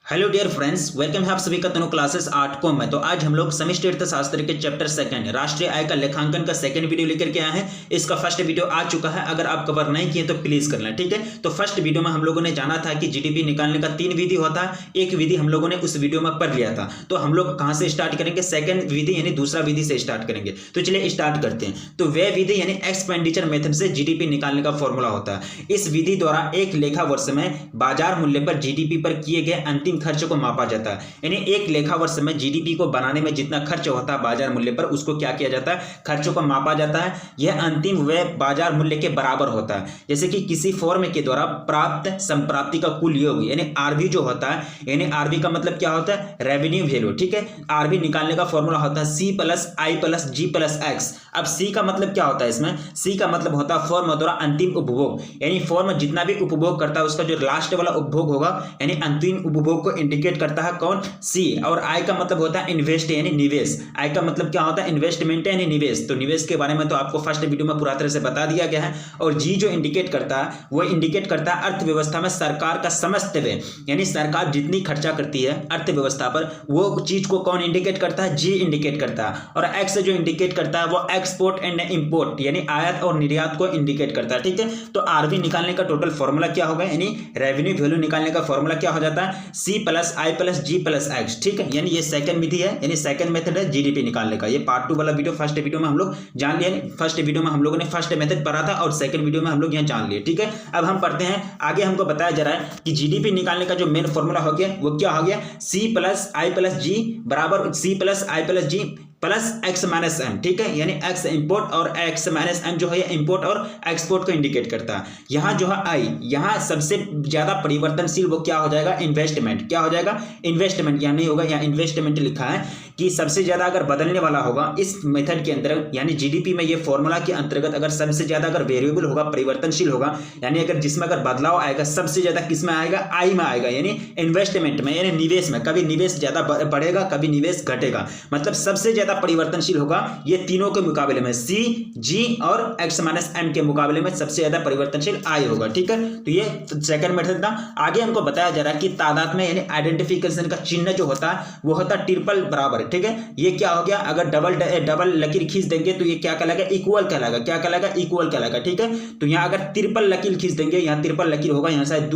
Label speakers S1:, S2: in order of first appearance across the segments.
S1: Hello dear friends, welcome है आप सभी का तनु क्लासेस 8 को में। तो आज हम लोग समष्टि अर्थशास्त्र के चैप्टर सेकंड राष्ट्रीय आय का लेखांकन का सेकंड वीडियो लेकर के आए हैं। इसका फर्स्ट वीडियो आ चुका है, अगर आप कवर नहीं किए तो प्लीज कर लें, ठीक है। तो फर्स्ट वीडियो में हम लोगों ने जाना था कि जीडीपी निकालने का 3 विधि होता है। एक विधि हम लोगों ने उस वीडियो में पढ़ लिया था। तो हम लोग कहां से स्टार्ट करेंगे? सेकंड विधि यानी दूसरा विधि से स्टार्ट करेंगे। तो चलिए स्टार्ट करते हैं। तो वह विधि यानी एक्सपेंडिचर मेथड से जीडीपी निकालने का फॉर्मूला होता है। इस विधि द्वारा एक लेखा वर्ष में बाजार मूल्य पर जीडीपी पर किए गए अंतिम खर्च को मापा जाता है। यानी एक लेखा वर्ष में जीडीपी को बनाने में जितना खर्च होता है बाजार मूल्य पर, उसको क्या किया जाता है? खर्चों को मापा जाता है। यह अंतिम व्यय बाजार मूल्य के बराबर होता है। जैसे कि किसी फॉर्म के द्वारा प्राप्त संप्राप्ति का कुल योग यानी आरबी जो होता है, यानी आरबी का मतलब क्या होता है? रेवेन्यू वैल्यू, ठीक है। आरबी निकालने का फॉर्मूला होता है सी प्लस आई प्लस जी प्लस एक्स। अब सी का मतलब क्या होता है? इसमें सी का मतलब होता है फॉर्म द्वारा अंतिम उपभोग, यानी फॉर्म जितना भी उपभोग करता है उसका जो लास्ट वाला उपभोग होगा यानी अंतिम उपभोग को इंडिकेट करता है कौन? सी। और आई का मतलब होता है इन्वेस्ट यानी निवेश। आई का मतलब क्या होता है? इन्वेस्टमेंट यानी निवेश। तो निवेश के बारे में तो आपको फर्स्ट वीडियो में पूरा तरह से बता दिया गया है। और जी जो इंडिकेट करता है वो इंडिकेट करता है अर्थव्यवस्था में सरकार का समस्त व्यय, यानी सरकार जितनी खर्चा करती है अर्थव्यवस्था पर वो चीज को कौन इंडिकेट करता है? जी इंडिकेट करता है। और एक्स जो इंडिकेट करता है वो एक्सपोर्ट एंड इंपोर्ट यानी आयात और निर्यात को इंडिकेट करता है, ठीक है। तो आरबी निकालने का टोटल फॉर्मूला क्या होगा? यानी रेवेन्यू वैल्यू निकालने का फॉर्मूला क्या हो जाता है? सी प्लस आई प्लस जी प्लस एक्स, ठीक है। यानी ये सेकंड विधि है, यानी सेकंड मेथड है जीडीपी निकालने का। ये पार्ट 2 वाला वीडियो फर्स्ट वीडियो में हम लोग जान लिए। फर्स्ट वीडियो में हम लोगों ने फर्स्ट मेथड पढ़ा था और सेकंड वीडियो में हम लोग यहाँ जान लिए, ठीक है। अब हम पढ़ते हैं आगे। हमको बताया जा रहा है कि जीडीपी निकालने का जो मेन फॉर्मूला हो गया वो क्या हो गया? सी प्लस आई प्लस जी बराबर सी प्लस आई प्लस जी प्लस एक्स माइनस एम, ठीक है। यानी एक्स इंपोर्ट और एक्स माइनस एम जो है इंपोर्ट और एक्सपोर्ट को इंडिकेट करता है। यहां जो है आई, यहां सबसे ज्यादा परिवर्तनशील वो क्या हो जाएगा? इन्वेस्टमेंट। क्या हो जाएगा? इन्वेस्टमेंट। यहाँ नहीं होगा, यहाँ इन्वेस्टमेंट लिखा है कि सबसे ज्यादा अगर बदलने वाला होगा इस मेथड के अंदर, यानी जीडीपी में ये फॉर्मूला के अंतर्गत अगर सबसे ज्यादा अगर वेरिएबल होगा, परिवर्तनशील होगा, यानी अगर जिसमें अगर बदलाव आएगा सबसे ज्यादा किस में आएगा? आई में आएगा, यानी इन्वेस्टमेंट में, यानी निवेश में। कभी निवेश ज्यादा बढ़ेगा, कभी निवेश घटेगा। मतलब सबसे ज्यादा परिवर्तनशील होगा ये तीनों के मुकाबले में, सी जी और एक्स माइनस एम के मुकाबले में सबसे ज्यादा परिवर्तनशील आई होगा, ठीक है। तो ये सेकंड मेथड था। आगे हमको बताया जा रहा है कि तादाद में यानी आइडेंटिफिकेशन का चिन्ह जो होता है वो होता है ट्रिपल बराबर, ठीक है। ये क्या हो गया? अगर डबल लकीर खींच देंगे तो ये क्या कहलाएगा? इक्वल कहलाएगा। क्या कहलाएगा? इक्वल कहलाएगा, ठीक है। तो यहाँ अगर ट्रिपल लकीर खींच देंगे, यहाँ ट्रिपल लकीर होगा, यहाँ शायद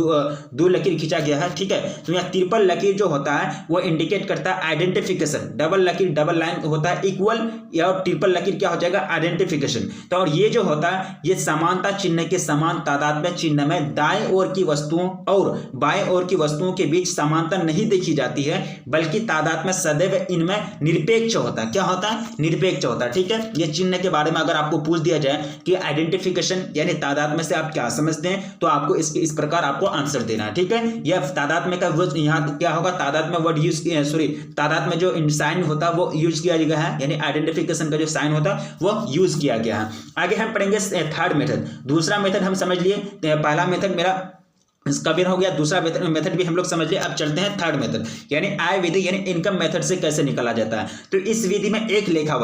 S1: दो लकीर खींचा गया है, ठीक है। तो यहाँ ट्रिपल लकीर जो होता है वो इंडिकेट करता है आइडेंटिफिकेशन। डबल लकीर डबल लाइन होता है इक्वल, या ट्रिपल लकीर क्या हो जाएगा? आइडेंटिफिकेशन। तो और ये जो होता है ये समानता चिन्ह के समान तादाद में चिन्ह में दाएं ओर की वस्तुओं और बाएं ओर की वस्तुओं के बीच समानता नहीं देखी जाती है, बल्कि तादाद में सदैव इनमें निरपेक्ष होता है। क्या होता है? निरपेक्ष होता है, ठीक है। ये चिन्ह के बारे में अगर आपको पूछ दिया जाए कि आइडेंटिफिकेशन यानी तादाद में से आप क्या समझते हैं, तो आपको इस प्रकार आपको आंसर देना है, ठीक है। यह तादाद में का यहाँ क्या होगा? तादाद में वर्ड यूज किया, सॉरी, तादाद में जो साइन होता है वो यूज किया गया है, यानी आइडेंटिफिकेशन का जो साइन होता है वो यूज किया गया है। आगे हम पढ़ेंगे थर्ड मेथड। दूसरा मेथड हम समझ लिए, पहला मेथड मेरा इसका भी हो गया, दूसरा मेथड भी हम लोग समझ लिया। अब चलते हैं थर्ड मेथड यानी आय विधि यानी इनकम मेथड से कैसे निकाला जाता है। तो इस विधि में एक लेखा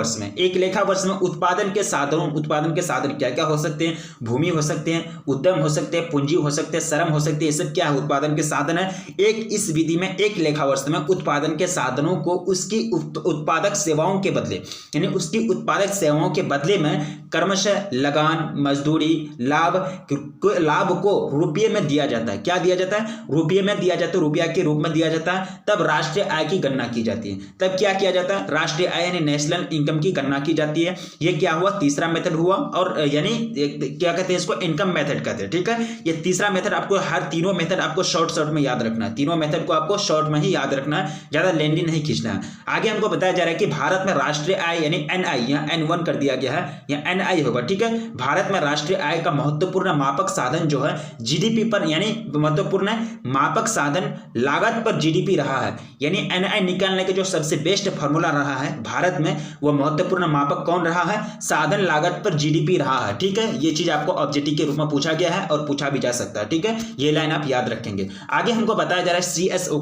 S1: वर्ष में उत्पादन के साधन क्या क्या हो सकते हैं? भूमि हो सकते हैं, उद्यम हो सकते हैं, पूंजी हो सकते हैं, श्रम हो सकते हैं। ये सब क्या है? उत्पादन के साधन है। इस विधि में एक लेखा वर्ष में उत्पादन के साधनों को उसकी उत्पादक सेवाओं के बदले, यानी उसकी उत्पादक सेवाओं के बदले में क्रमशः लगान, मजदूरी, लाभ को रुपये में दिया जाता है। क्या दिया जाता है? रुपये में दिया जाता है, रुपया के रूप में दिया जाता है। तब राष्ट्रीय आय की गणना की जाती है। तब क्या किया जाता है? राष्ट्रीय आय यानी नेशनल इनकम की गणना की जाती है। ये क्या हुआ? तीसरा मेथड हुआ। और यानी क्या कहते हैं इसको? इनकम मेथड कहते हैं, ठीक है। ये तीसरा मेथड आपको हर तीनों मेथड आपको शॉर्ट में याद रखना है। तीनों मेथड को आपको शॉर्ट में ही याद रखना है, ज्यादा लेंदी नहीं खींचना है। आगे हमको बताया जा रहा है कि भारत में राष्ट्रीय आय यानी एनआई, यहाँ N1 कर दिया गया है, यहाँ एनआई होगा, ठीक है। भारत में राष्ट्रीय आय का महत्वपूर्ण मापक साधन जो है जीडीपी पर, यानी महत्वपूर्ण मापक साधन लागत पर जीडीपी रहा है। यानी एनआई निकालने के जो सबसे बेस्ट फॉर्मूला रहा है भारत में, वो महत्वपूर्ण मापक कौन रहा है? साधन लागत पर जीडीपी रहा है, ठीक है। ये चीज आपको ऑब्जेक्टिव के रूप में पूछा गया है और पूछा भी जा सकता है, ठीक है। ये लाइन आप याद रखेंगे। आगे हमको बताया जा रहा है सीएसओ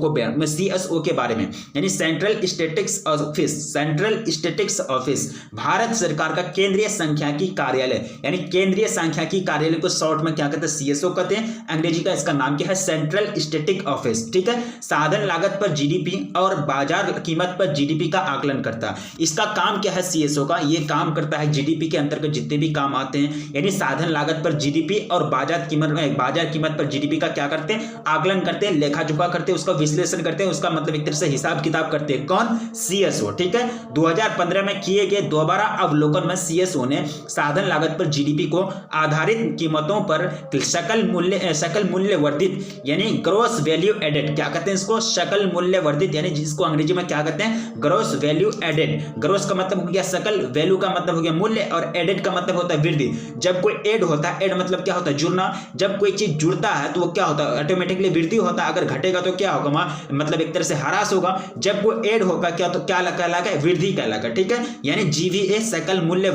S1: के बारे में, यानी सेंट्रल स्टैटिस्टिक्स ऑफिस, भारत सरकार का केंद्रीय सांख्यिकी कार्यालय, यानी केंद्रीय सांख्यिकी कार्यालय को शॉर्ट में क्या कहते हैं? सीएसओ कहते हैं। अंग्रेजी का इसका नाम क्या है, सेंट्रल स्टैटिक ऑफिस। ठीक है, साधन लागत पर जीडीपी और बाजार कीमत पर जीडीपी का आकलन करता है। इसका काम क्या है सीएसओ का, ये काम करता है जीडीपी के अंतर्गत जितने भी काम आते हैं, यानी साधन लागत पर जीडीपी और बाजार कीमत पर जीडीपी का क्या करते हैं, आकलन करते हैं, लेखा जोखा करते हैं, उसका विश्लेषण करते हैं, उसका मतलब एक तरह से हिसाब किताब करते हैं। कौन, सीएसओ। ठीक है, 2015 में किए गए दोबारा अवलोकन में सीएसओ ने साधन लागत पर जीडीपी को आधारित कीमतों पर सकल मूल्य वर्धित यानी ग्रॉस वैल्यू एडेड, क्या कहते हैं इसको, सकल मूल्य वर्धित, यानी जिसको अंग्रेजी में क्या कहते हैं, ग्रॉस वैल्यू एडेड। ग्रॉस का मतलब हो गया सकल, वैल्यू का मतलब हो गया मूल्य, और एडेड का मतलब होता है वृद्धि। जब कोई ऐड होता है, ऐड मतलब क्या होता है, जुड़ना, जब कोई चीज जुड़ता है तो वो क्या होता है, ऑटोमेटिकली वृद्धि होता है। अगर घटेगा तो क्या होगा, मतलब एक तरह से ह्रास होगा। जब वो ऐड होगा क्या, तो क्या कहलाएगा, वृद्धि कहलाएगा। ठीक है, यानी जीवीए सकल मूल्य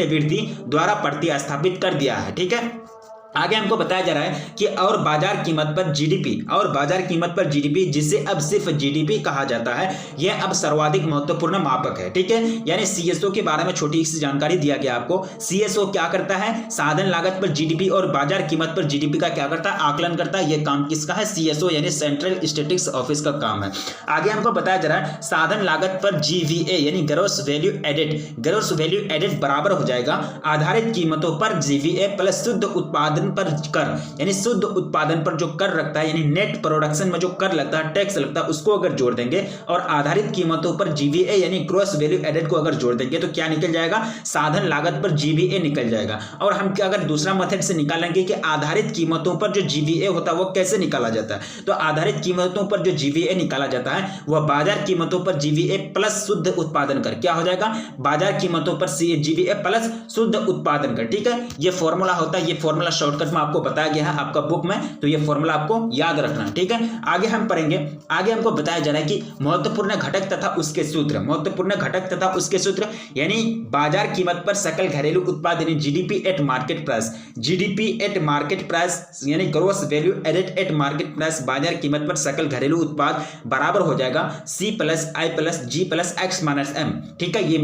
S1: वृद्धि द्वारा प्रतिस्थापित कर दिया है। ठीक है, आगे हमको बताया जा रहा है कि और बाजार कीमत पर जीडीपी, जिसे अब सिर्फ जीडीपी कहा जाता है, यह अब सर्वाधिक महत्वपूर्ण मापक है। ठीक है, यानी सीएसओ के बारे में छोटी सी जानकारी दिया गया आपको। सीएसओ क्या करता है, साधन लागत पर जीडीपी और बाजार कीमत पर जीडीपी का क्या करता है, आकलन करता है। यह काम किसका है, सीएसओ यानी सेंट्रल स्टैटिस्टिक्स ऑफिस का काम है। आगे हमको बताया जा रहा है साधन लागत पर जीवीए यानी ग्रॉस वैल्यू एडेड बराबर हो जाएगा आधारित कीमतों पर जीवीए प्लस शुद्ध उत्पादन पर कर, यानी शुद्ध उत्पादन पर जो कर लगता है, यानी नेट प्रोडक्शन में जो कर लगता है, टैक्स लगता है, उसको अगर जोड़ देंगे और आधारित कीमतों पर जीवीए यानी ग्रॉस वैल्यू एडेड को अगर जोड़ देंगे तो क्या निकल जाएगा, साधन लागत पर जीवीए निकल जाएगा। और हम क्या अगर दूसरा मेथड से निकालेंगे कि आधारित कीमतों पर जो जीवीए होता है वो कैसे निकाला जाता है, तो आधारित कीमतों पर जो जीवीए निकाला जाता है वह बाजार कीमतों पर जीवीए प्लस शुद्ध उत्पादन कर, क्या हो जाएगा, बाजार कीमतों पर जीवीए प्लस शुद्ध उत्पादन कर। ठीक है, ये फॉर्मूला होता है, ये फॉर्मूला शॉर्टकट में आपको बताया गया है आपका बुक में, तो ये फॉर्मूला आपको याद रखना है। ठीक है, आगे हम पढ़ेंगे। आगे हमको बताया जा रहा है कि महत्वपूर्ण घटक तथा उसके सूत्र, यानी बाजार कीमत पर सकल घरेलू उत्पाद यानी जीडीपी एट मार्केट प्राइस यानी gross value added at market price, बाजार कीमत पर सकल घरेलू उत्पाद बराबर हो जाएगा C + I + G + X - M। ठीक है, ये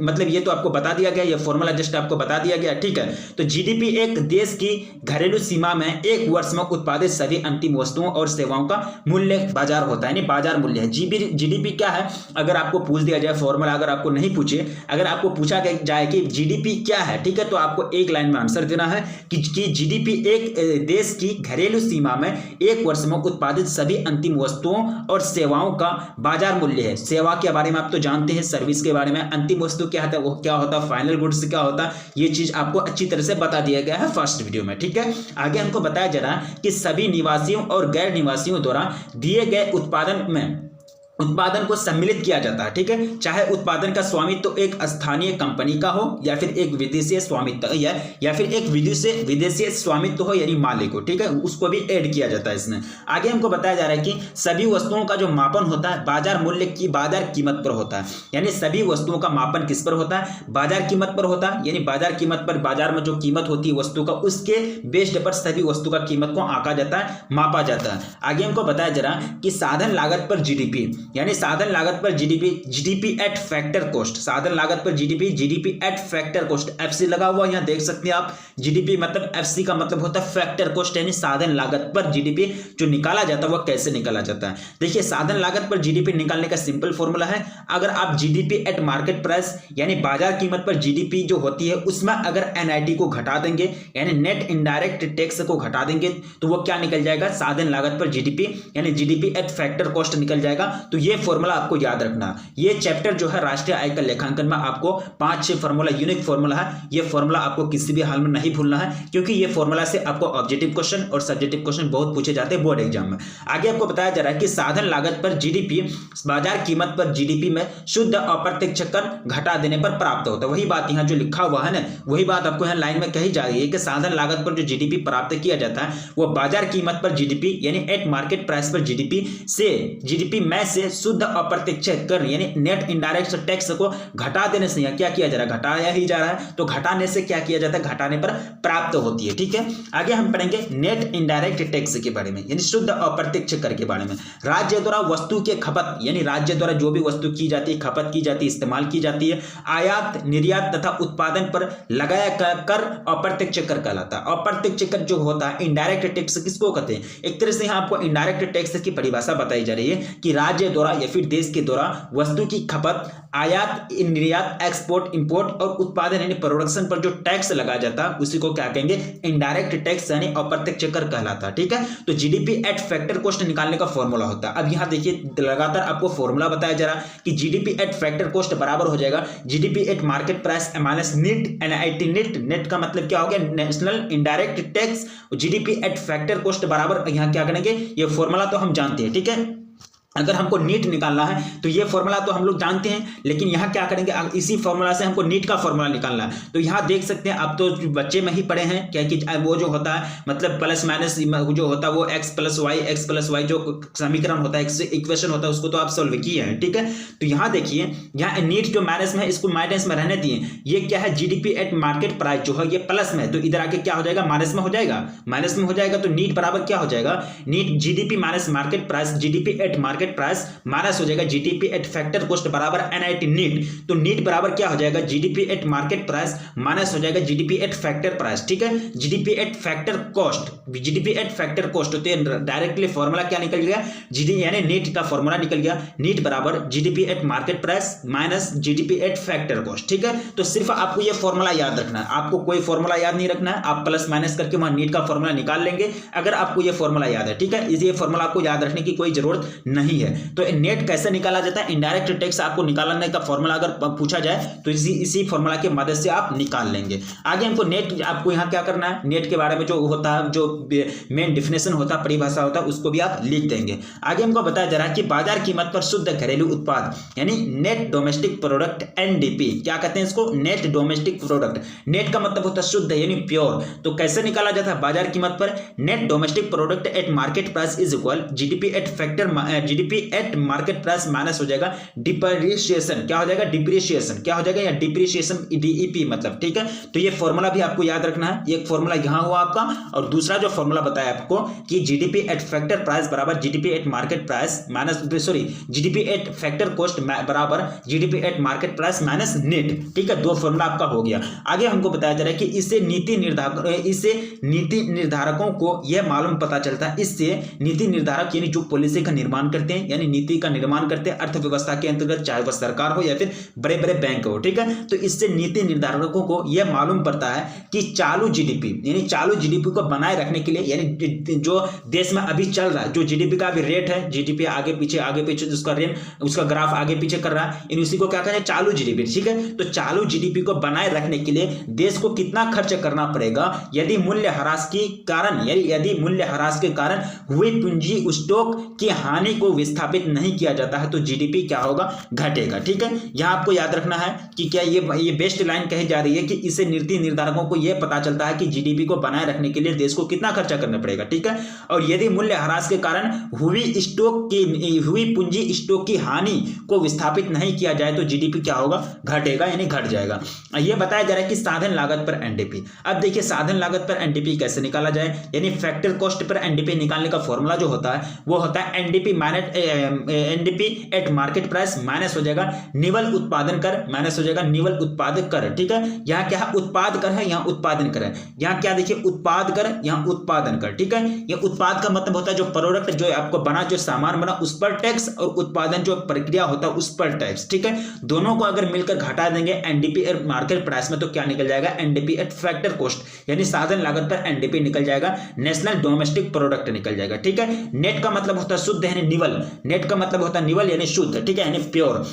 S1: मतलब ये तो आपको बता दिया गया, ये फॉर्मूला जस्ट आपको बता दिया गया। ठीक है, तो जीडीपी एक देश की घरेलू सीमा में एक वर्ष में उत्पादित सभी अंतिम वस्तुओं और सेवाओं का मूल्य बाजार होता है, यानी बाजार मूल्य है। जीडीपी क्या है, अगर आपको पूछ दिया जाए फॉर्मूला, अगर आपको नहीं पूछे, अगर आपको पूछा जाए कि जीडीपी क्या है, ठीक है, तो आपको एक लाइन में आंसर देना है कि जीडीपी एक देश की घरेलू सीमा में एक वर्ष में उत्पादित सभी अंतिम वस्तुओं और सेवाओं का बाजार मूल्य है। सेवा के बारे में आप तो जानते हैं, सर्विस के बारे में, अंतिम वस्तु क्या होता है, वो क्या होता है, फाइनल गुड्स क्या होता है, ये चीज आपको अच्छी तरह से बता दिया गया है फर्स्ट वीडियो में। ठीक है, आगे हमको बताया जा रहा है कि सभी निवासियों और गैर निवासियों द्वारा दिए गए उत्पादन को सम्मिलित किया जाता है। ठीक है, चाहे उत्पादन का स्वामित्व तो एक स्थानीय कंपनी का हो या फिर एक विदेशी स्वामित्व या फिर एक विदेशी स्वामित्व हो यानी मालिक हो। ठीक है, उसको भी ऐड किया जाता है इसमें। आगे हमको बताया जा रहा है कि सभी वस्तुओं का जो मापन होता है बाजार मूल्य की बाजार कीमत पर होता है, यानी सभी वस्तुओं का मापन किस पर होता है, बाजार कीमत पर होता है, यानी बाजार कीमत पर बाजार में जो कीमत होती है वस्तु का, उसके बेस्ड पर सभी वस्तु का कीमत को आंका जाता है, मापा जाता है। आगे हमको बताया जा रहा है कि साधन लागत पर जीडीपी यानी साधन लागत पर जीडीपी एट फैक्टर कॉस्ट, साधन लागत पर GDP at factor cost, FC लगा हुआ यहां देख सकते हैं आप। जीडीपी मतलब एफसी का मतलब होता है फैक्टर कॉस्ट, यानी साधन लागत पर जीडीपी जो निकाला जाता है वह कैसे निकाला जाता है। देखिए, साधन लागत पर जीडीपी निकालने का सिंपल फॉर्मूला है, अगर आप जीडीपी एट मार्केट प्राइस यानी बाजार कीमत पर जीडीपी जो होती है उसमें अगर एनआईटी को घटा देंगे यानी नेट इनडायरेक्ट टैक्स को घटा देंगे तो वो क्या निकल जाएगा, साधन लागत पर जीडीपी यानी जीडीपी एट फैक्टर कॉस्ट निकल जाएगा। तो ये फॉर्मूला आपको याद रखना। ये चैप्टर जो है राष्ट्रीय आय का लेखांकन में आपको 5-6 फॉर्मूला यूनिक फॉर्मूला है, ये फॉर्मूला आपको किसी भी हाल में नहीं भूलना है, क्योंकि ये फॉर्मूला से आपको ऑब्जेक्टिव क्वेश्चन और सब्जेक्टिव क्वेश्चन बहुत पूछे जाते हैं बोर्ड एग्जाम में। आगे आपको बताया जा रहा है कि साधन लागत पर जीडीपी बाजार कीमत पर जीडीपी में शुद्ध अप्रत्यक्ष कर घटा देने पर प्राप्त होता है। वही बात यहाँ जो लिखा हुआ है ना, वही बात आपको यहाँ लाइन में कही जा रही है कि साधन लागत पर जो जीडीपी प्राप्त किया जाता है वो बाजार कीमत पर जीडीपी यानी एट मार्केट प्राइस पर जीडीपी में से से शुद्ध अप्रत्यक्ष कर यानी नेट इनडायरेक्ट टैक्स को घटा देने से क्या किया जा रहा है, घटाया ही जा रहा है, तो घटाने से क्या किया जाता है, घटाने पर प्राप्त होती है। ठीक है, आगे हम पढ़ेंगे नेट इनडायरेक्ट टैक्स के बारे में यानी शुद्ध अप्रत्यक्ष कर के बारे में। राज्य द्वारा वस्तु के खपत यानी राज्य द्वारा जो भी वस्तु की जाती है, खपत की जाती है, इस्तेमाल की जाती है, आयात निर्यात तथा उत्पादन पर लगाया कर अप्रत्यक्ष कर कहलाता है। अप्रत्यक्ष कर जो होता है इनडायरेक्ट टैक्स किसको कहते हैं? एक तरह से आपको इनडायरेक्ट टैक्स की परिभाषा बताई जा रही है कि राज्य द्वारा या फिर देश के द्वारा वस्तु की खपत, आयात निर्यात, एक्सपोर्ट इंपोर्ट और उत्पादन यानी प्रोडक्शन पर जो टैक्स लगाया जाता है उसी को क्या कहेंगे, इनडायरेक्ट टैक्स यानी अप्रत्यक्ष कर कहलाता है। ठीक है, तो जीडीपी एट फैक्टर कॉस्ट निकालने का फॉर्मूला होता है। अब यहां देखिए लगातार आपको फॉर्मूला बताया जा रहा है कि जीडीपी एट फैक्टर कॉस्ट बराबर हो जाएगा GDP at market price minus net NIT net. Net का मतलब क्या हो गया, national indirect tax. GDP at factor cost बराबर यहां क्या करेंगे, ये फॉर्मूला तो हम जानते हैं। ठीक है, अगर हमको नीट निकालना है तो ये फॉर्मूला तो हम लोग जानते हैं, लेकिन यहाँ क्या करेंगे, इसी फॉर्मूला से हमको नीट का फॉर्मूला निकालना है। तो यहाँ देख सकते हैं, आप तो बच्चे में ही पढ़े हैं क्या कि वो जो होता है मतलब प्लस माइनस जो होता है वो x प्लस वाई जो समीकरण होता है, इक्वेशन होता है, उसको तो आप सॉल्व किए हैं। ठीक है, तो यहाँ देखिए, यहाँ नीट जो माइनस में है इसको माइनस में रहने दिए। ये क्या है, जीडीपी एट मार्केट प्राइस जो है ये प्लस में है, तो इधर आके क्या हो जाएगा, माइनस में हो जाएगा। माइनस में हो जाएगा तो नीट बराबर क्या हो जाएगा, net GDP minus market price, GDP at market price minus हो जाएगा जीडीपी एट फैक्टर कॉस्ट बराबर एनआईटी नीट। तो नीट बराबर क्या हो जाएगा, GDP at market price minus हो जाएगा जीडीपी एट फैक्टर प्राइस। ठीक है, GDP at factor cost, GDP at factor cost तो डायरेक्टली फॉर्मूला क्या निकल गया, जीडी यानी नीट का फॉर्मूला निकल गया, नीट बराबर GDP at market price minus GDP at factor cost. ठीक है, तो सिर्फ आपको ये फॉर्मूला याद रखना है, आपको कोई फॉर्मूला याद नहीं रखना है, आप प्लस माइनस करके वहां नीट का फॉर्मूला निकाल लेंगे अगर आपको ये फॉर्मूला याद है। ठीक है, ये फॉर्मूला आपको याद रखने की कोई जरूरत नहीं है। तो नेट कैसे निकाला जाता है, इनडायरेक्ट टैक्स आपको निकालने का फॉर्मूला अगर पूछा जाए तो इसी फॉर्मूला की मदद से आप निकाल लेंगे। आगे हमको नेट, आपको यहाँ क्या करना है, नेट के बारे में जो होता है, जो मेन डिफिनेशन होता है, परिभाषा होता है, उसको भी आप लिख देंगे। आगे हमको बताया जा रहा है कि बाजार कीमत पर शुद्ध घरेलू उत्पाद यानी नेट डोमेस्टिक प्रोडक्ट एनडीपी, क्या कहते हैं इसको, नेट डोमेस्टिक प्रोडक्ट। नेट का मतलब होता है शुद्ध यानी प्योर। तो कैसे निकाला जाता है, बाजार कीमत पर net domestic product at market price is equal GDP at factor, GDP at market price minus हो जाएगा डिप्रिसिएशन, क्या हो जाएगा, डिप्रिसिएशन, क्या हो जाएगा, या डिप्रिसिएशन डीईपी मतलब। ठीक है, तो ये फॉर्मूला भी आपको याद रखना है। एक फॉर्मूला यहां हुआ आपका, और दूसरा जो फॉर्मूला बताया आपको कि जीडीपी एट फैक्टर प्राइस बराबर GDP at market price minus GDP at factor cost बराबर GDP at market price minus net. ठीक है, दो फॉर्मूला आपका हो गया। आगे हमको बताया जा रहा है कि इससे नीति निर्धारकों को यह मालूम पता चलता है, इससे नीति निर्धारक यानी जो पॉलिसी का निर्माण करते हैं यानी नीति का निर्माण करते हैं अर्थव्यवस्था के अंतर्गत, चाहे वह सरकार हो या फिर बड़े बड़े बैंक हो। ठीक है, तो इससे नीति निर्धारकों को यह मालूम पड़ता है कि चालू जीडीपी यानी चालू जीडीपी को बनाए रखने के लिए, यानी जो देश में अभी चल रहा है, जो जीडीपी का अभी रेट है, जीडीपी आगे पीछे उसका रेट, उसका ग्राफ आगे पीछे कर रहा है, उसी को क्या कहते हैं, चालू जीडीपी। ठीक है, तो चालू जीडीपी को बनाए रखने के लिए देश को कितना खर्च करना पड़ेगा, यदि मूल्य ह्रास के कारण, यदि मूल्य ह्रास के कारण हुई पूंजी स्टॉक की हानि को विस्थापित नहीं किया जाता है तो जीडीपी क्या होगा, घटेगा। ठीक है, यहां आपको याद रखना है कि क्या ये बेस्ट लाइन कही जा रही है कि इससे नीति निर्धारकों को यह पता चलता है कि जीडीपी को बनाए रखने के लिए देश को कितना खर्चा करना पड़ेगा। ठीक है, और यदि मूल्य ह्रास के कारण हुई पूंजी स्टॉक की हानि को विस्थापित नहीं किया जाए तो जीडीपी क्या होगा, घटेगा यानी घट जाएगा। यह बताया जा रहा है कि साधन लागत पर एनडीपी। अब देखिए साधन लागत पर एनडीपी कैसे निकाला जाए, यानी फैक्टर कॉस्ट पर एनडीपी निकालने का फॉर्मूला जो होता है वो होता है NDP minus NDP at market price minus हो जाएगा निवल उत्पादन कर, माइनस हो जाएगा निवल उत्पादक कर। ठीक है, यहाँ क्या है, उत्पाद कर है, यहाँ उत्पादन कर है, यहाँ क्या देखिए उत्पाद कर, यहाँ उत्पादन कर। ठीक है, ये उत्पाद का मतलब होता है जो प्रोडक्ट जो आपको बना, जो सामान बना उस पर टैक्स, और उत्पादन जो प्रक्रिया होता है उस पर टैक्स। ठीक है, दोनों को अगर मिलकर घटा देंगे एनडीपी एट मार्केट प्राइस में तो क्या निकल जाएगा, एनडीपी एट फैक्टर कॉस्ट यानी साधन लागत पर एनडीपी निकल जाएगा, नेशनल डोमेस्टिक प्रोडक्ट निकल जाएगा। ठीक है, नेट का मतलब होता है शुद्ध यानी निवल, नेट का मतलब होता है निवल यानी शुद्ध। ठीक है, यानी प्योर।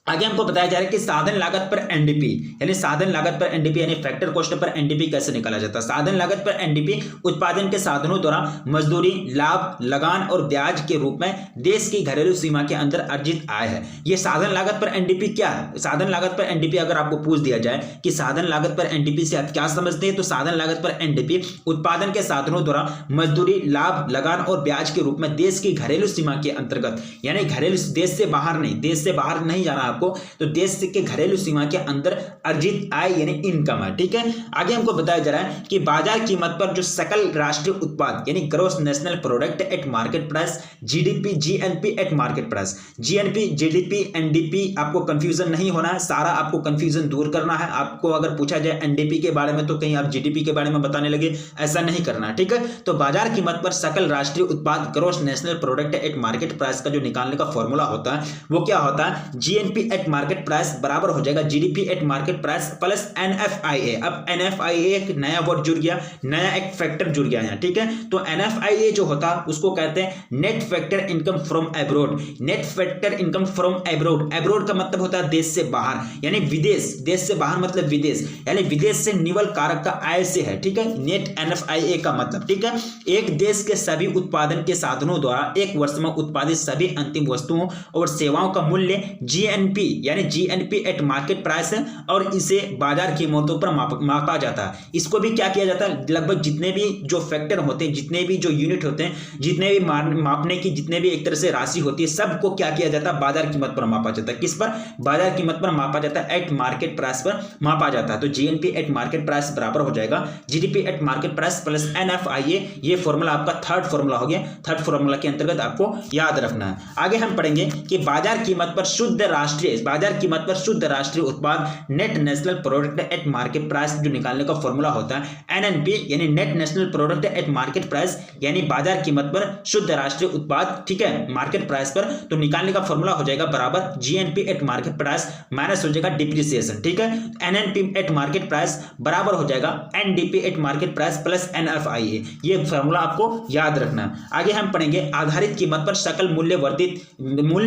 S1: आगे हमको बताया जा रहा है कि साधन लागत पर एनडीपी यानी साधन लागत पर एनडीपी यानी फैक्टर कॉस्ट पर एनडीपी कैसे निकाला जाता है। साधन लागत पर एनडीपी उत्पादन के साधनों द्वारा मजदूरी, लाभ, लगान और ब्याज के रूप में देश की घरेलू सीमा के अंदर अर्जित आय है। ये साधन लागत पर एनडीपी क्या है? साधन लागत पर एनडीपी अगर आपको पूछ दिया जाए कि साधन लागत पर एनडीपी से आप क्या समझते हैं, तो साधन लागत पर एनडीपी उत्पादन के साधनों द्वारा मजदूरी, लाभ, लगान और ब्याज के रूप में देश की घरेलू सीमा के अंतर्गत यानी घरेलू देश से बाहर नहीं, देश से बाहर नहीं जाना आपको, तो देश के घरेलू सीमा के अंदर अर्जित आय यानी इनकम है। ठीक है, आगे हमको बताया जा रहा है कि बाजार कीमत पर जो सकल राष्ट्रीय उत्पाद यानी gross national product at market price, GDP, GNP eight market price, GNP, GDP, NDP, आपको कंफ्यूजन नहीं होना है, सारा आपको कंफ्यूजन दूर करना है। आपको अगर पूछा जाए एनडीपी के बारे में तो कहीं आप जीडीपी के बारे में बताने लगे, ऐसा नहीं करना है। ठीक है, तो बाजार कीमत पर सकल राष्ट्रीय उत्पाद gross national product at market price का जो निकालने का फॉर्मूला होता है वो क्या होता है, जीएनपी एट मार्केट प्राइस बराबर हो जाएगा GDP at market price plus NFIA. अब एनएफआईए एक नया वर्ड जुड़ गया, नया एक फैक्टर जुड़ गया यहाँ। ठीक है, तो एनएफआईए जो होता है उसको कहते हैं net factor income from abroad. Net factor income from abroad, abroad का मतलब होता है देश से बाहर यानी विदेश, देश से बाहर मतलब विदेश यानी विदेश से निवल कारक का आय से है। ठीक है, नेट एनएफआईए का मतलब। ठीक है, एक देश के सभी उत्पादन के साधनों द्वारा एक वर्ष में उत्पादित सभी अंतिम वस्तुओं और सेवाओं का मूल्य जीएनपी यानी जीएनपी एट मार्केट प्राइस है और इसे बाजार कीमतों पर मापा जाता है। इसको भी क्या किया जाता है, लगभग जितने भी जो फैक्टर होते हैं, जितने भी जो यूनिट होते हैं, जितने भी मापने की जितने भी एक तरह से राशि होती है, सबको क्या किया जाता है, बाजार कीमत पर मापा जाता है। किस पर? बाजार कीमत पर मापा जाता है, एट मार्केट प्राइस पर मापा जाता है। तो जीएनपी एट मार्केट प्राइस बराबर हो जाएगा GDP at market price plus NFIA. ये फॉर्मूला आपका थर्ड फॉर्मूला हो गया। थर्ड फॉर्मूला के अंतर्गत आपको याद रखना है। आगे हम पढ़ेंगे कि बाजार कीमत पर शुद्ध राष्ट्रीय, बाजार कीमत पर शुद्ध राष्ट्रीय उत्पाद net national product at market price जो निकालने का फॉर्मूला होता है एनएनपी यानी net national product at market price यानी बाजार कीमत पर शुद्ध राष्ट्रीय उत्पाद। ठीक है, मार्केट प्राइस पर, तो निकालने का फॉर्मूला हो जाएगा बराबर GNP eight market price minus हो जाएगा डिप्रिसिएशन। ठीक है, एनएनपी एट मार्केट प्राइस बराबर हो जाएगा NDP at market price plus NFIA. ये फॉर्मूला आपको याद रखना। आगे हम पढ़ेंगे आधारित कीमत पर सकल मूल्य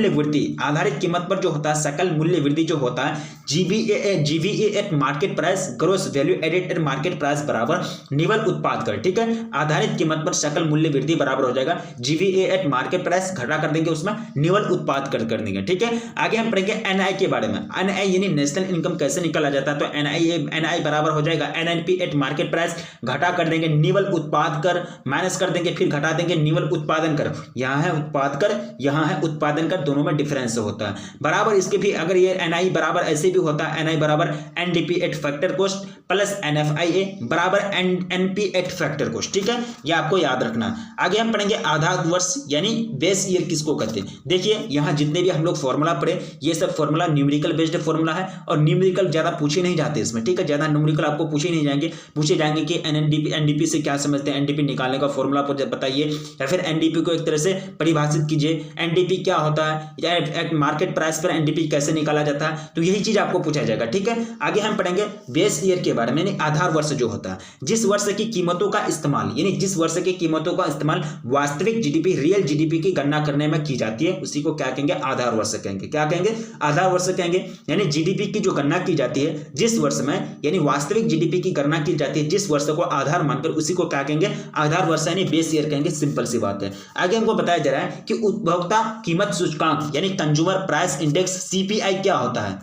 S1: वृद्धि, आधारित कीमत पर जो होता है सकल मूल्य वृद्धि जो होता है GVA at market price gross value added at market price बराबर निवल उत्पाद कर। ठीक है, आधारित कीमत पर सकल मूल्य वृद्धि बराबर हो जाएगा जीवीए एट मार्केट प्राइस, घटा कर देंगे उसमें निवल उत्पाद कर देंगे। ठीक है, आगे हम पढ़ेंगे एनआई के बारे में। एनआई यानी नेशनल इनकम कैसे निकाला जाता है, तो एनआई बराबर हो जाएगा एनएनपी एट मार्केट प्राइस, घटा कर देंगे निवल उत्पाद कर, माइनस कर देंगे फिर घटा देंगे निवल उत्पादन कर। यहाँ है उत्पाद कर, यहाँ है उत्पादन कर, दोनों में डिफरेंस होता है बराबर। इसके भी अगर ये एनआई बराबर ऐसे भी होता है, एनआई बराबर NDP at factor cost plus NFIA बराबर एनपी एट फैक्टर कॉस्ट। ठीक है, ये आपको याद रखना। आगे हम पढ़ेंगे आधार वर्ष यानी बेस ईयर किसको कहते हैं। देखिए यहाँ जितने भी हम लोग फॉर्मूला पढ़े ये सब फॉर्मूला न्यूमेरिकल बेस्ड फॉर्मूला है और न्यूमेरिकल ज्यादा पूछे नहीं जाते इसमें। ठीक है, ज्यादा न्यूमेरिकल आपको पूछे नहीं जाएंगे, पूछे जाएंगे कि एनडीपी से क्या समझते हैं, एनडीपी निकालने का फॉर्मूला बताइए या फिर एनडीपी को एक तरह से परिभाषित कीजिए, एनडीपी क्या होता है, मार्केट प्राइस पर एनडीपी कैसे निकाला जाता है, तो यही चीज आपको पूछा जाएगा। ठीक है, आगे हम पढ़ेंगे बेस ईयर के बारे में यानी आधार वर्ष जो होता है, जिस वर्ष की कीमतों का इस्तेमाल यानी जिस वर्ष की कीमतों का इस्तेमाल वास्तविक जीडीपी रियल जीडीपी की गणना करने में की जाती है उसी को क्या कहेंगे, आधार वर्ष कहेंगे। क्या कहेंगे, आधार वर्ष कहेंगे। यानी जीडीपी की जो गणना की जाती है जिस वर्ष में यानी वास्तविक जीडीपी की गणना की जाती है जिस वर्ष को आधार मानकर उसी को क्या कहेंगे, आधार वर्ष यानी बेस ईयर कहेंगे। सिंपल सी बात है। आगे हमको बताया जा रहा है कि उपभोक्ता कीमत सूचकांक यानी कंज्यूमर प्राइस इंडेक्स सीपीआई क्या होता है।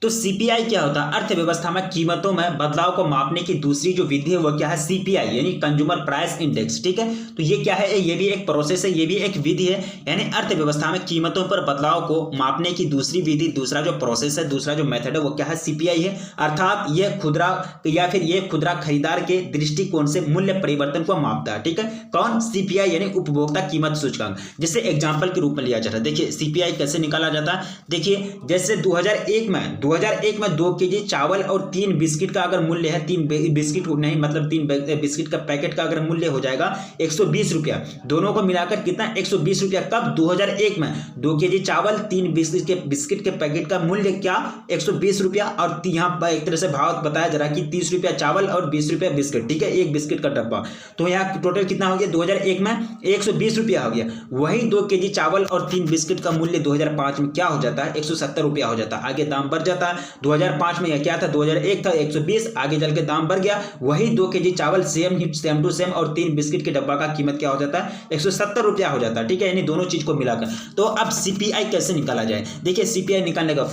S1: तो सीपीआई क्या होता है, अर्थव्यवस्था में कीमतों में बदलाव को मापने की दूसरी जो विधि है वो क्या है, सीपीआई यानी कंज्यूमर प्राइस इंडेक्स। ठीक है, तो ये क्या है, ये भी एक प्रोसेस है, ये भी एक विधि है। यानी अर्थव्यवस्था में कीमतों पर बदलाव को मापने की दूसरी विधि, दूसरा जो प्रोसेस है, दूसरा जो मेथड है वो क्या है, सीपीआई है। अर्थात ये खुदरा या फिर ये खुदरा खरीदार के दृष्टिकोण से मूल्य परिवर्तन को मापता है। ठीक है, कौन, सीपीआई यानी उपभोक्ता कीमत सूचकांक। जैसे एग्जाम्पल के रूप में लिया जाता है, देखिए सीपीआई कैसे निकाला जाता है। देखिए जैसे 2001 में 2001 में 2 केजी चावल और 3 बिस्किट का अगर मूल्य है, 3 बिस्किट नहीं मतलब 3 बिस्किट का पैकेट का अगर मूल्य हो जाएगा 120 रुपया, दोनों को मिलाकर कितना 120 रुपया। कब? 2001 में 2 केजी चावल 3 बिस्किट के पैकेट का मूल्य क्या 120 रुपया, और यहाँ एक तरह से भाव बताया जा रहा है कि 30 रुपया चावल और 20 रुपया बिस्किट, ठीक है, एक बिस्किट का डब्बा। तो यहाँ टोटल कितना हो गया 2001 में 120 रुपया हो गया। वही 2 केजी चावल और 3 बिस्किट का मूल्य 2005 में क्या हो जाता है 170 रुपया हो जाता है। आगे दाम बढ़ जाता है। 2005 में यह क्या था 2001 था 120, आगे चल के दाम बढ़ गया। वही 2 केजी चावल सेम टू सेम और 3 बिस्किट के डब्बा का कीमत क्या हो जाता है 170 रुपया हो जाता है, ठीक है, यानी दोनों चीज को मिलाकर। तो अब सीपीआई कैसे निकाला जाए? देखिए सीपीआई निकालने का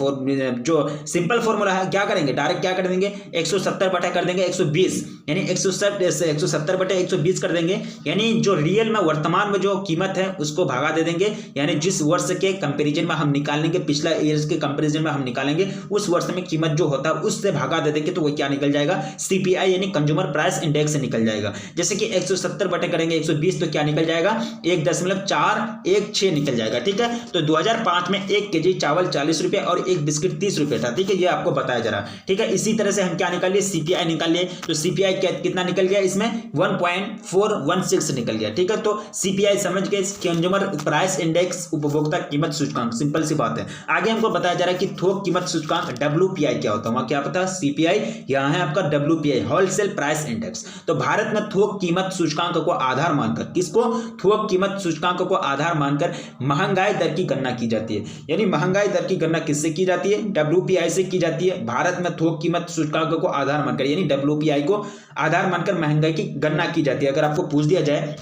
S1: जो सिंपल फॉर्मूला है, क्या करेंगे डायरेक्ट क्या कर देंगे 170 बटा कर देंगे 120, यानी 170 बटे 120 कर देंगे, यानी जो रियल में वर्तमान में जो कीमत है उसको भागा दे देंगे, यानी जिस वर्ष के कंपैरिजन में हम निकालेंगे, पिछला ईयर्स के कंपैरिजन में हम निकालेंगे, उस वर्ष में कीमत जो होता है उससे भागा दे देंगे, तो वो क्या निकल जाएगा सीपीआई यानी कंज्यूमर प्राइस इंडेक्स से निकल जाएगा। जैसे कि 170 बटे करेंगे 120 तो क्या निकल जाएगा 1.416 निकल जाएगा, ठीक है। तो 2005 में 1 केजी चावल 40 रुपये और 1 बिस्किट 30 रुपये था, ठीक है, ये आपको बताया जा रहा है, ठीक है। इसी तरह से हम क्या निकाल लिए सीपीआई निकाल लिए, तो सीपीआई कितना निकल गया इसमें 1.416 निकल गया, ठीक है। तो सीपीआई समझ के कंज्यूमर प्राइस इंडेक्स उपभोक्ता कीमत सूचकांक, सिंपल सी बात है। आगे हमको बताया जा रहा है कि थोक कीमत सूचकांक डब्ल्यूपीआई क्या होता है, वहां क्या पता सीपीआई, यहां है आपका डब्ल्यूपीआई होलसेल प्राइस इंडेक्स। तो भारत में थोक कीमत सूचकांक को आधार मानकर, किसको थोक कीमत सूचकांक को आधार मानकर महंगाई दर की गणना की जाती है, यानी महंगाई दर की गणना किससे की जाती है डब्ल्यूपीआई से की जाती है। भारत में थोक कीमत सूचकांक को आधार मानकर यानी डब्ल्यूपीआई को आधार मानकर महंगाई की गणना की जाती है। अगर आपको पूछ दिया जाए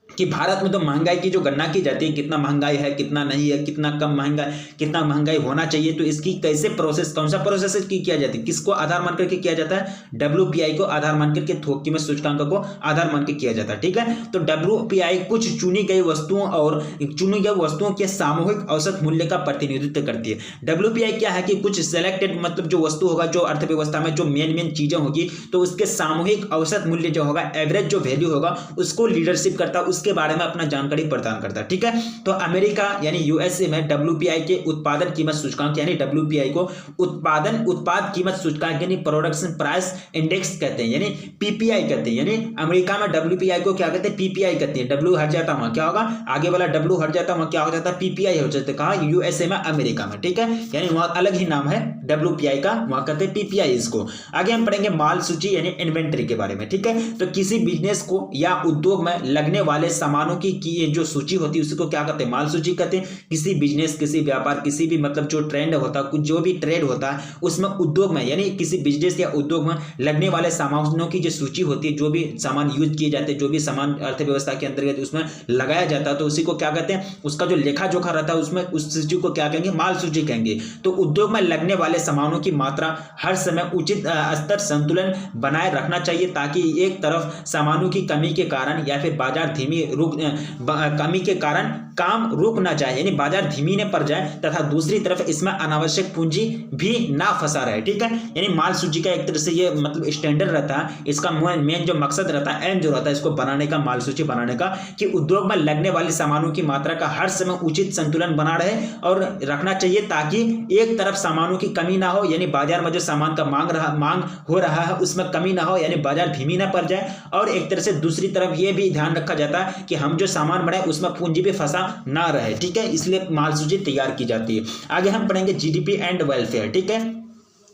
S1: कि भारत में तो महंगाई की जो गणना की जाती है, कितना महंगाई है कितना नहीं है, कितना कम महंगा, कितना महंगाई होना चाहिए, तो इसकी कैसे प्रोसेस, कौन सा प्रोसेस की किया जाती है, किसको आधार मान करके किया जाता है डब्ल्यूपीआई को आधार मान करके, थोक कीमत सूचकांक को आधार मान के किया जाता है, ठीक है। तो डब्ल्यूपीआई कुछ चुनी गई वस्तुओं और चुनी गई वस्तुओं के सामूहिक औसत मूल्य का प्रतिनिधित्व करती है। डब्ल्यूपीआई क्या है कि कुछ सिलेक्टेड मतलब जो वस्तु होगा, जो अर्थव्यवस्था में जो मेन चीजें होगी, तो उसके सामूहिक औसत मूल्य जो होगा, एवरेज जो वैल्यू होगा, उसको लीडरशिप करता है, उसके बारे में अपना जानकारी प्रदान करता है, ठीक है। तो अमेरिका यानी यूएसए में डब्ल्यूपीआई के उत्पादन कीमत सूचकांक यानी डब्ल्यूपीआई को उत्पाद कीमत सूचकांक यानी प्रोडक्शन प्राइस इंडेक्स कहते हैं, यानी पीपीआई कहते हैं। यानी अमेरिका में डब्ल्यूपीआई को क्या कहते हैं पीपीआई कहते हैं। डब्ल्यू हट जाता वहां क्या होगा, आगे वाला डब्ल्यू हट जाता वहां क्या हो जाता पीपीआई हो जाता है। कहा यूएसए में, अमेरिका में, ठीक है, यानी वहां अलग ही नाम है डब्ल्यूपीआई का, वहां कहते हैं पीपीआई इसको। आगे हम पढ़ेंगे माल सूची यानी इन्वेंटरी के बारे में, ठीक है। तो किसी बिजनेस को या उद्योग में लगने वाले सामानों की जो सूची होती है उसको क्या कहते हैं माल सूची कहते हैं। किसी बिजनेस, किसी व्यापार, किसी भी मतलब जो ट्रेंड होता है, कुछ जो भी ट्रेड होता है उसमें उद्योग में यानी किसी बिजनेस या उद्योग में लगने वाले सामानों की जो सूची होती है, जो भी सामान यूज किए जाते हैं, जो भी सामान अर्थव्यवस्था के अंतर्गत उसमें लगाया जाता है, तो उसी को क्या कहते हैं, उसका जो लेखा जोखा रहता है उसमें उस सूची को क्या कहेंगे माल सूची कहेंगे। तो उद्योग में लगने वाले सामानों की मात्रा हर समय उचित स्तर संतुलन बनाए रखना चाहिए, ताकि एक तरफ सामानों की कमी के कारण या फिर बाजार धीमी कमी के कारण काम रुक ना जाए, यानी बाजार धीमी न पड़ जाए, तथा दूसरी तरफ इसमें अनावश्यक पूंजी भी ना फंसा रहे, ठीक है। यानी माल सूची का एक तरह से ये मतलब स्टैंडर्ड रहता है, इसका मेन जो मकसद रहता है, एम जो रहता है इसको बनाने का, माल सूची बनाने का, कि उद्योग में लगने वाली सामानों की मात्रा का हर समय उचित संतुलन बना रहे और रखना चाहिए, ताकि एक तरफ सामानों की कमी ना हो, यानी बाजार में जो सामान का मांग हो रहा है उसमें कमी ना हो, यानी बाजार धीमी ना पड़ जाए, और एक तरह से दूसरी तरफ ये भी ध्यान रखा जाता है कि हम जो सामान बनाए उसमें पूंजी भी फंसा ना रहे, ठीक है, इसलिए माल सूची तैयार की जाती है। आगे हम पढ़ेंगे जीडीपी एंड वेलफेयर, ठीक है,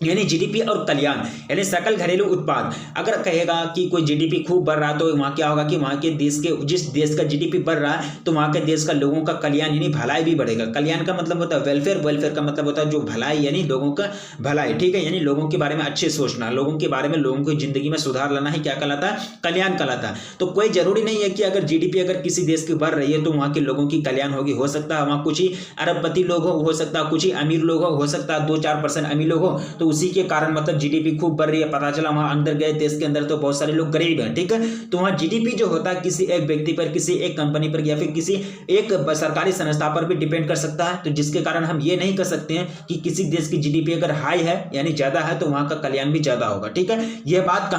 S1: यानी जीडीपी और कल्याण यानी सकल घरेलू उत्पाद। अगर कहेगा कि कोई जीडीपी खूब बढ़ रहा है तो वहाँ क्या होगा कि वहाँ के देश के जिस देश का जीडीपी बढ़ रहा है तो वहाँ के देश का लोगों का कल्याण यानी भलाई भी बढ़ेगा। कल्याण का मतलब होता है वेलफेयर, वेलफेयर का मतलब होता है जो भलाई यानी लोगों का भलाई, ठीक है, यानी लोगों के बारे में अच्छे सोचना, लोगों के बारे में, लोगों की जिंदगी में सुधार लाना ही क्या कहलाता है कल्याण कहलाता है। तो कोई जरूरी नहीं है कि अगर जीडीपी अगर किसी देश की बढ़ रही है तो वहाँ के लोगों की कल्याण होगी, हो सकता है वहाँ कुछ ही अरबपति लोग हो सकता है कुछ ही अमीर लोग हो सकता है 2-4% अमीर लोग हो, तो तो उसी के कारण मतलब जीडीपी खूब बढ़ रही है। पता चला वहां अंदर गए देश के अंदर तो बहुत सारे लोग गरीब हैं, ठीक है। तो वहां जीडीपी जो होता है किसी एक व्यक्ति पर, किसी एक कंपनी पर या फिर किसी एक सरकारी संस्था पर भी डिपेंड कर सकता है। तो जिसके कारण हम ये नहीं कर सकते हैं कि किसी देश की जीडीपी अगर हाई है यानी ज्यादा है तो वहां का कल्याण भी ज्यादा होगा, ठीक है। यह बात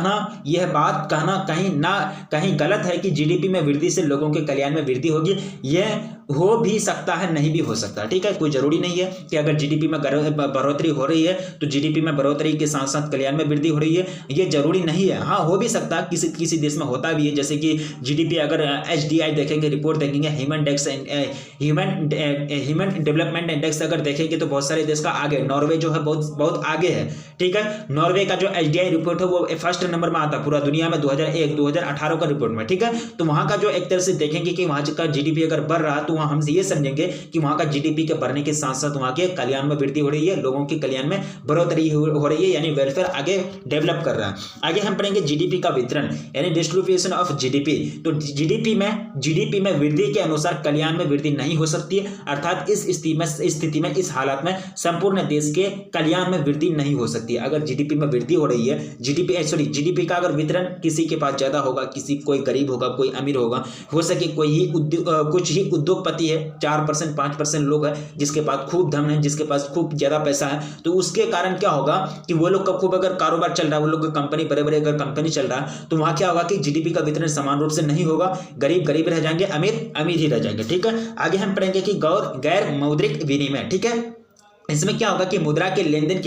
S1: कहना कहीं गलत है कि जीडीपी में वृद्धि से लोगों के कल्याण में वृद्धि होगी। यह हो भी सकता है, नहीं भी हो सकता, ठीक है। कोई जरूरी नहीं है कि अगर जीडीपी में बढ़ोतरी हो रही है तो जीडीपी में बढ़ोतरी के साथ साथ कल्याण में वृद्धि हो रही है, ये जरूरी नहीं है। हाँ, हो भी सकता है, किसी देश में होता भी है। जैसे कि जीडीपी अगर HDI देखेंगे, रिपोर्ट देखेंगे, ह्यूमन डेवलपमेंट इंडेक्स अगर देखेंगे तो बहुत सारे देश का आगे, नॉर्वे जो है बहुत आगे है, ठीक है। नॉर्वे का जो HDI रिपोर्ट है वो फर्स्ट नंबर में आता है पूरा दुनिया में 2001-2018 का रिपोर्ट में, ठीक है। तो वहां का जो एक तरह से देखेंगे कि वहां का जीडीपी अगर बढ़ रहा है तो वहां हम ये समझेंगे कि वहां का जीडीपी के बढ़ने के साथ साथ वहां के कल्याण में वृद्धि हो रही है, लोगों के कल्याण में बढ़ोतरी हो रही है, यानी वेलफेयर आगे डेवलप कर रहा है। आगे हम पढ़ेंगे जीडीपी का वितरण यानी डिस्ट्रीब्यूशन ऑफ जीडीपी। तो जीडीपी में वृद्धि के अनुसार कल्याण में वृद्धि नहीं हो सकती है, अर्थात इस स्थिति में इस हालत में संपूर्ण देश के कल्याण में वृद्धि नहीं हो सकती है। अगर जीडीपी में वृद्धि हो रही है, जीडीपी का अगर वितरण किसी के पास ज्यादा होगा, कोई गरीब होगा, कोई अमीर होगा, हो सके कुछ ही उद्योगपति है, 4% 5% लोग हैं जिसके पास खूब धन है, जिसके पास खूब ज्यादा पैसा है, तो उसके कारण क्या होगा कि वो लोग का खूब अगर कारोबार चल रहा है, वो लोग का कंपनी बड़े अगर कंपनी चल रहा है, तो वहां क्या होगा कि जीडीपी का वितरण समान रूप से नहीं होगा, गरीब रह जाएंगे, अमीर ही रह जाएंगे, ठीक है। आगे हम पढ़ेंगे कि गैर मौद्रिक विनिमय, ठीक है। इसमें क्या होगा कि मुद्रा के लेनदेन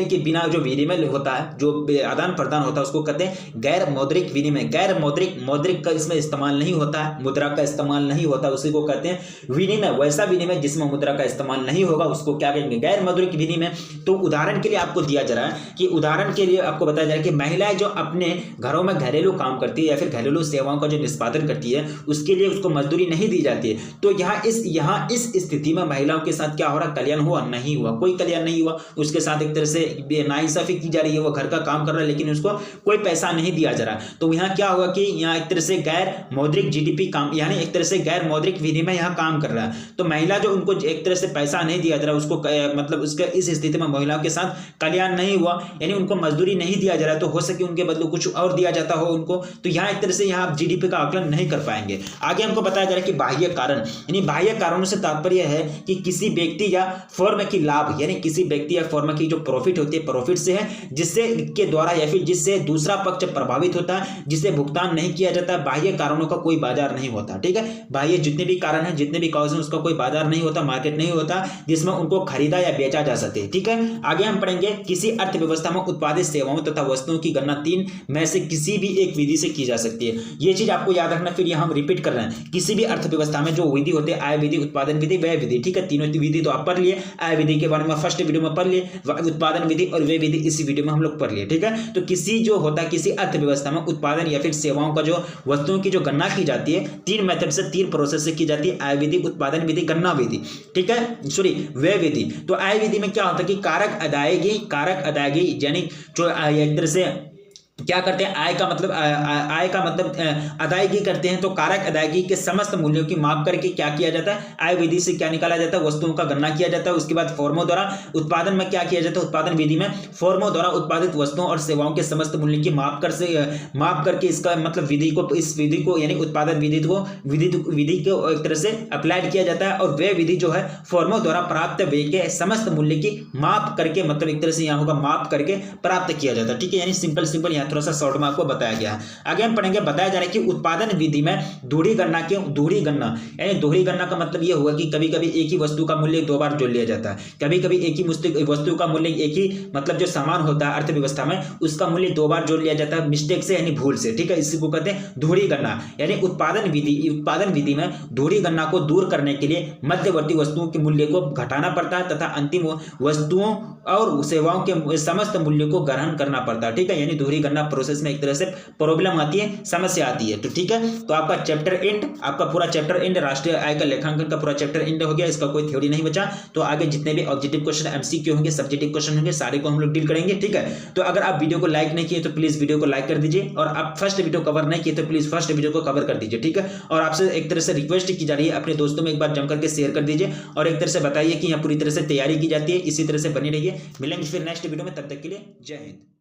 S1: के बिना जो विनिमय होता है, जो आदान प्रदान होता है, उसको कहते हैं गैर मौद्रिक विनिमय। मौद्रिक का इसमें इस्तेमाल नहीं होता है, मुद्रा का इस्तेमाल नहीं होता, उसी को कहते हैं विनिमय। वैसा विनिमय जिसमें मुद्रा का इस्तेमाल नहीं होगा उसको क्या कहेंगे, गैर मौद्रिक विनिमय। तो उदाहरण के लिए आपको दिया जा रहा है कि उदाहरण के लिए आपको बताया जा रहा है कि महिलाएं जो अपने घरों में घरेलू काम करती है या फिर घरेलू सेवाओं का जो निष्पादन करती है, उसके लिए उसको मजदूरी नहीं दी जाती है। तो यहाँ इस स्थिति में महिलाओं के साथ क्या हो रहा है, कल्याण हुआ नहीं हुआ, कोई कल्याण नहीं हुआ। उसके साथ एक तरह से नाइंसाफी की जा रही है, वो घर का काम कर रहा है लेकिन उसको कोई पैसा नहीं दिया जा रहा। तो यहाँ क्या होगा कि यहाँ एक तरह से गैर मौद्रिक जीडीपी काम, यानी एक तरह से गैर मौद्रिक विनिमय यहाँ काम कर रहा है। तो महिला जो उनको एक तरह से पैसा नहीं दिया जा रहा, उसको मतलब उसके इस स्थिति में महिलाओं के साथ कल्याण नहीं हुआ, यानी उनको मजदूरी नहीं दिया जा रहा, तो हो सके उनके बदले कुछ और दिया जाता हो उनको, तो यहाँ एक तरह से यहाँ आप जीडीपी का आकलन नहीं कर पाएंगे। आगे हमको बताया जा रहा है कि बाह्य कारण, यानी बाह्य कारणों से तात्पर्य है कि किसी व्यक्ति या फर्म की लाभ, यानी किसी व्यक्ति या फर्म की जो प्रॉफिट होती है, प्रॉफिट से है, जिससे के द्वारा या फिर जिससे दूसरा पक्ष प्रभावित होता है, जिसे भुगतान नहीं किया जाता। बाह्य कारणों का कोई बाजार नहीं होता, ठीक है। बाह्य जितने भी कारण हैं, जितने भी कॉज हैं, उसका कोई बाजार नहीं होता, मार्केट नहीं होता जिसमें उनको खरीदा या बेचा जा सके, ठीक है। आगे हम पढ़ेंगे किसी अर्थव्यवस्था में उत्पादित सेवाओं तथा वस्तुओं की गणना 3 में से किसी भी एक विधि से की जा सकती है। ये चीज आपको याद रखना, फिर यहाँ हम रिपीट कर रहे हैं। किसी भी अर्थव्यवस्था में जो विधि होती है, आय विधि, उत्पादन विधि, व्यय विधि, ठीक है। तीनों विधि तो आप पढ़ लिए, आय विधि के बारे में फर्स्ट वीडियो में पढ़ लिए, उत्पादन विधि और व्यय विधि इसी वीडियो में हम लोग पढ़ लिए, ठीक है। तो किसी जो होता है किसी अर्थव्यवस्था में उत्पादन या फिर सेवाओं का जो वस्तुओं की जो गणना की जाती है, 3 मेथड से, 3 प्रोसेस से की जाती है, आय विधि, उत्पादन विधि, गणना विधि, ठीक है, सॉरी व्यय विधि। तो आय विधि में क्या होता है कि कारक अदायगी यानी जो एक तरह से क्या करते हैं, आय का मतलब अदायगी करते हैं। तो कारक अदायगी के समस्त मूल्यों की माप करके क्या किया जाता है, आय विधि से क्या निकाला जाता है, वस्तुओं का गणना किया जाता है। उसके बाद फर्मों द्वारा उत्पादन में क्या किया जाता है, उत्पादन विधि में फर्मों द्वारा उत्पादित वस्तुओं और सेवाओं के समस्त मूल्य की माप करके इसका मतलब इस विधि को यानी उत्पादन विधि को एक तरह से अप्लाइड किया जाता है। और व्यय विधि जो है फर्मों द्वारा प्राप्त व्यय के समस्त मूल्य की माप करके, मतलब एक तरह से यहाँ होगा माप करके प्राप्त किया जाता है, ठीक है। यानी सिंपल थोड़ा सा शॉर्ट में आपको बताया गया है। आगे हम पढ़ेंगे, बताया जा रहा है कि उत्पादन विधि में दोहरी गणना यानी दोहरी गणना का मतलब यह हुआ कि कभी कभी एक ही वस्तु का मूल्य 2 बार जोड़ लिया जाता है, कभी कभी एक ही वस्तु का मूल्य एक ही मतलब जो सामान होता है अर्थव्यवस्था में उसका मूल्य 2 बार जोड़ लिया जाता है मिस्टेक से यानी भूल से, ठीक है। इसी को कहते हैं दोहरी गणना। यानी उत्पादन विधि में दोहरी गणना को दूर करने के लिए मध्यवर्ती वस्तुओं के मूल्य को घटाना पड़ता है तथा अंतिम वस्तुओं और सेवाओं के समस्त मूल्य को ग्रहण करना पड़ता है, ठीक है। यानी दोहरी गणना प्रोसेस में एक तरह से प्रॉब्लम आती है, समस्या आती है। तो ठीक है, तो आपका चैप्टर एंड, आपका पूरा चैप्टर एंड, राष्ट्रीय आय का लेखांकन का पूरा चैप्टर एंड हो गया। इसका कोई थ्योरी नहीं बचा। तो आगे जितने भी ऑब्जेक्टिव क्वेश्चन, एमसीक्यू होंगे, सब्जेक्टिव क्वेश्चन होंगे, सारे को हम लोग डील करेंगे। ठीक है, तो अगर आप वीडियो को लाइक नहीं किए तो प्लीज वीडियो को लाइक कर दीजिए, और आप फर्स्ट वीडियो कवर नहीं किए तो प्लीज फर्स्ट वीडियो को कवर कर दीजिए। ठीक है, और आपसे एक तरह से रिक्वेस्ट की जा रही है, अपने दोस्तों में एक बार जम करके शेयर कर दीजिए, और एक तरह से बताइए कि यहाँ पूरी तरह से तैयारी की जाती है। इसी तरह से बनी रहिए। मिलेंगे फिर नेक्स्ट वीडियो में, तब तक के लिए जय हिंद।